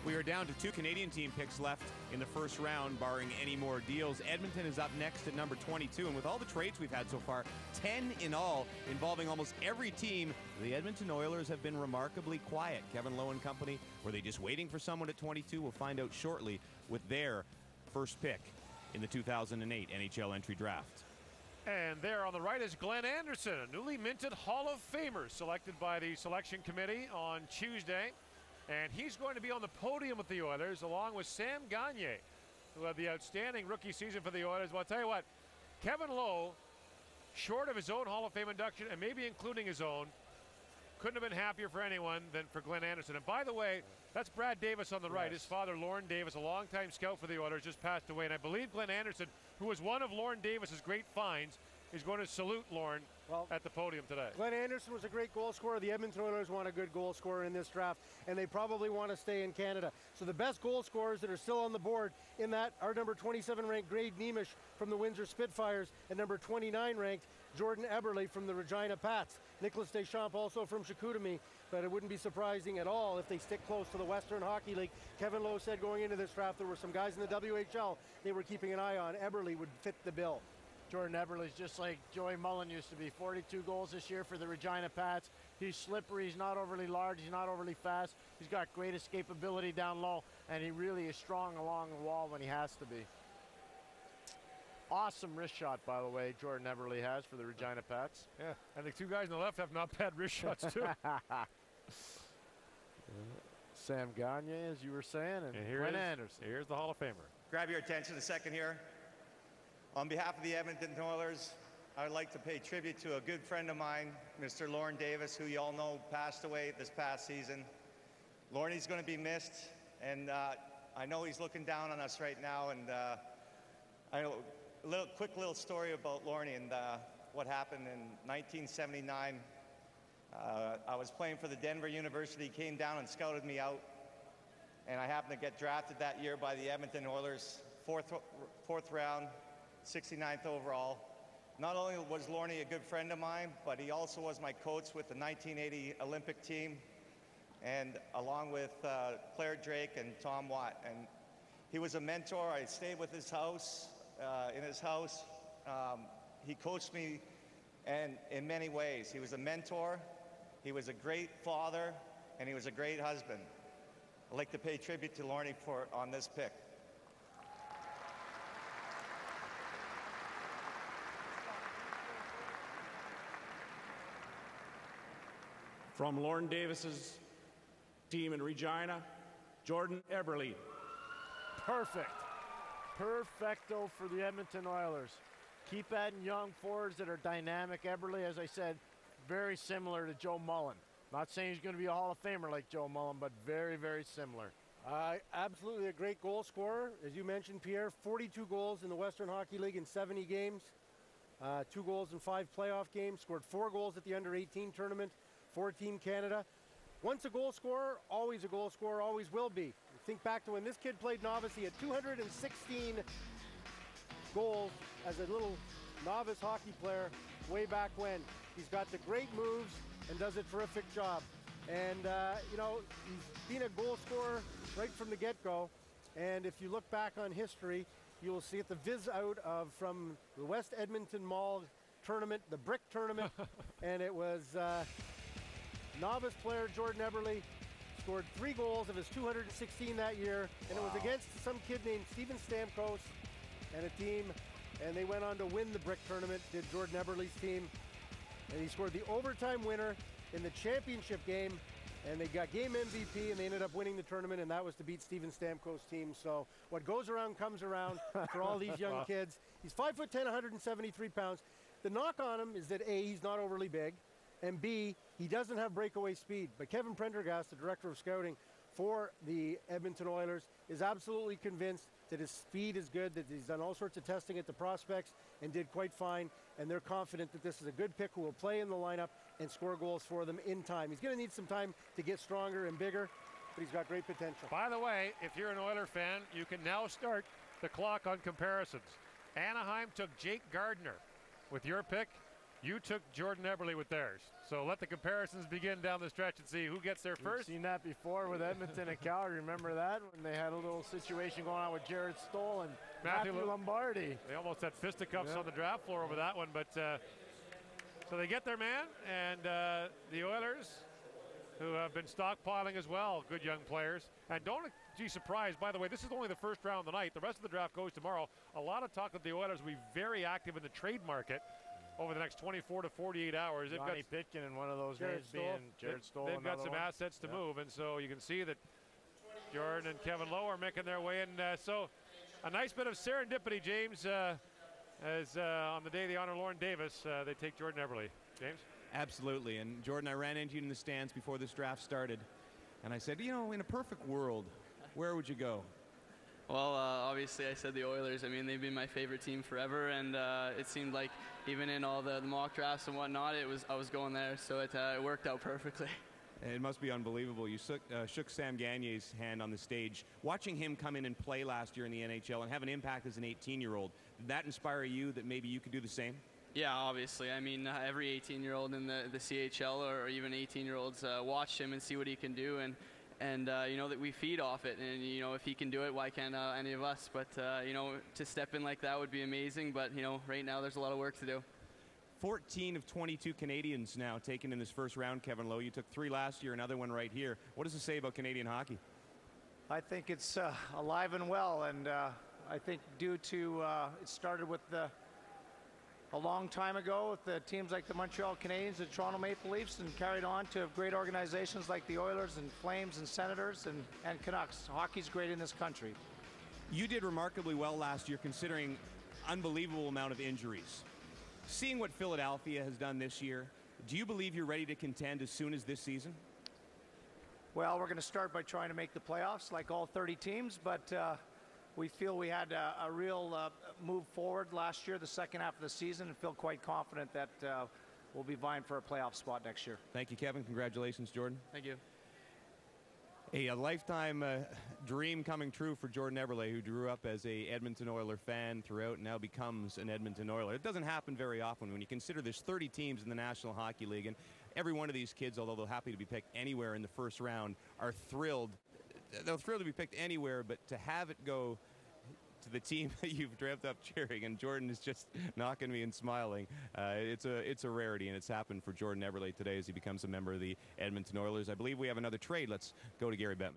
We are down to 2 Canadian team picks left in the first round, barring any more deals. Edmonton is up next at number 22, and with all the trades we've had so far, 10 in all, involving almost every team, the Edmonton Oilers have been remarkably quiet. Kevin Lowe and company, were they just waiting for someone at 22? We'll find out shortly with their first pick in the 2008 NHL entry draft. And there on the right is Glenn Anderson, a newly minted Hall of Famer selected by the selection committee on Tuesday. And he's going to be on the podium with the Oilers along with Sam Gagner, who had the outstanding rookie season for the Oilers. Well, I'll tell you what, Kevin Lowe, short of his own Hall of Fame induction and maybe including his own, couldn't have been happier for anyone than for Glenn Anderson. And by the way, that's Brad Davis on the right. His father, Lorne Davis, a longtime scout for the Oilers, just passed away. And I believe Glenn Anderson, who was one of Lorne Davis's great finds, is going to salute Lorne at the podium today. Glenn Anderson was a great goal scorer. The Edmonton Oilers want a good goal scorer in this draft, and they probably want to stay in Canada. So the best goal scorers that are still on the board in that are number 27 ranked Grade Nemish from the Windsor Spitfires and number 29 ranked Jordan Eberle from the Regina Pats. Nicholas Deschamps also from Chicoutimi, but it wouldn't be surprising at all if they stick close to the Western Hockey League. Kevin Lowe said going into this draft there were some guys in the WHL they were keeping an eye on. Eberle would fit the bill. Jordan Eberle is just like Joey Mullen used to be. 42 goals this year for the Regina Pats. He's slippery, he's not overly large, he's not overly fast. He's got great escapability down low, and he really is strong along the wall when he has to be. Awesome wrist shot, by the way, Jordan Eberle has for the Regina Pats. Yeah, and the two guys on the left have not bad wrist shots, too. Sam Gagner, as you were saying, and Glenn Anderson. Here's the Hall of Famer. Grab your attention a second here. On behalf of the Edmonton Oilers, I would like to pay tribute to a good friend of mine, Mr. Lorne Davis, who you all know passed away this past season. Lorne's going to be missed, and I know he's looking down on us right now. And I know quick little story about Lorne and what happened in 1979. I was playing for the Denver University. He came down and scouted me out, and I happened to get drafted that year by the Edmonton Oilers, fourth round. 69th overall. Not only was Lorne a good friend of mine, but he also was my coach with the 1980 Olympic team, and along with Claire Drake and Tom Watt. And he was a mentor. I stayed with his house, in his house. He coached me and in many ways. He was a mentor, he was a great father, and he was a great husband. I'd like to pay tribute to Lorne on this pick. From Lorne Davis's team in Regina, Jordan Eberle. Perfect. Perfecto for the Edmonton Oilers. Keep adding young forwards that are dynamic. Eberle, as I said, very similar to Joe Mullen. Not saying he's going to be a Hall of Famer like Joe Mullen, but very, very similar. Absolutely a great goal scorer. As you mentioned, Pierre, 42 goals in the Western Hockey League in 70 games. 2 goals in 5 playoff games. Scored 4 goals at the Under-18 tournament for Team Canada. Once a goal scorer, always will be. Think back to when this kid played novice, he had 216 goals as a little novice hockey player way back when. He's got the great moves and does a terrific job. And, you know, he's been a goal scorer right from the get-go. And if you look back on history, you'll see it the viz out of from the West Edmonton Mall tournament, the brick tournament, and it was novice player Jordan Eberle scored 3 goals of his 216 that year, and it was against some kid named Steven Stamkos and a team, and they went on to win the brick tournament, did Jordan Eberle's team, and he scored the overtime winner in the championship game, and they got game MVP, and they ended up winning the tournament, and that was to beat Steven Stamkos' team. So what goes around comes around for all these young kids. He's 5'10", 173 pounds. The knock on him is that A, he's not overly big, and B, he doesn't have breakaway speed. But Kevin Prendergast, the director of scouting for the Edmonton Oilers, is absolutely convinced that his speed is good, that he's done all sorts of testing at the prospects and did quite fine, and they're confident that this is a good pick who will play in the lineup and score goals for them in time. He's going to need some time to get stronger and bigger, but he's got great potential. By the way, if you're an Oiler fan, you can now start the clock on comparisons. Anaheim took Jake Gardiner. With your pick, You took Jordan Eberle with theirs. So let the comparisons begin down the stretch and see who gets there first. We've seen that before with Edmonton and Calgary. Remember that when they had a little situation going on with Jared Stoll and Matthew Lombardi. They almost had fisticuffs on the draft floor over that one. But so they get their man, and the Oilers, who have been stockpiling as well, good young players. And don't be surprised, by the way, this is only the first round of the night. The rest of the draft goes tomorrow. A lot of talk that the Oilers will be very active in the trade market over the next 24 to 48 hours. They've got Pitkin and one of those names being Jared Stoll. They've got some assets to move, and so you can see that Jordan and Kevin Lowe are making their way in. So a nice bit of serendipity, James, as on the day they honor Lauren Davis, they take Jordan Eberle. James? Absolutely. And Jordan, I ran into you in the stands before this draft started, and I said, you know, in a perfect world, where would you go? Well, obviously I said the Oilers. I mean, they've been my favorite team forever, and it seemed like even in all the mock drafts and whatnot, I was going there, so it worked out perfectly. It must be unbelievable. You shook Sam Gagner's hand on the stage. Watching him come in and play last year in the NHL and have an impact as an 18-year-old, did that inspire you that maybe you could do the same? Yeah, obviously. I mean, every 18-year-old in the CHL or even 18-year-olds watch him and see what he can do, and you know that we feed off it, and you know if he can do it, why can't any of us? But you know, to step in like that would be amazing. But you know, right now there's a lot of work to do. 14 of 22 Canadians now taken in this first round, Kevin Lowe. You took 3 last year, another one right here. What does it say about Canadian hockey? I think it's alive and well, and I think due to it started with a long time ago with the teams like the Montreal Canadiens, the Toronto Maple Leafs, and carried on to great organizations like the Oilers and Flames and Senators and Canucks. Hockey's great in this country. You did remarkably well last year considering unbelievable amount of injuries. Seeing what Philadelphia has done this year, do you believe you're ready to contend as soon as this season? Well, we're going to start by trying to make the playoffs like all 30 teams, but we feel we had a real move forward last year, the second half of the season, and feel quite confident that we'll be vying for a playoff spot next year. Thank you, Kevin. Congratulations, Jordan. Thank you. A lifetime dream coming true for Jordan Eberle, who grew up as a Edmonton Oiler fan throughout and now becomes an Edmonton Oiler. It doesn't happen very often when you consider there's 30 teams in the National Hockey League, and every one of these kids, although they're happy to be picked anywhere in the first round, are thrilled. They're thrilled to be picked anywhere, but to have it go to the team that you've dreamt up cheering, and Jordan is just knocking me and smiling. It's a rarity, and it's happened for Jordan Eberle today as he becomes a member of the Edmonton Oilers. I believe we have another trade. Let's go to Gary Bettman.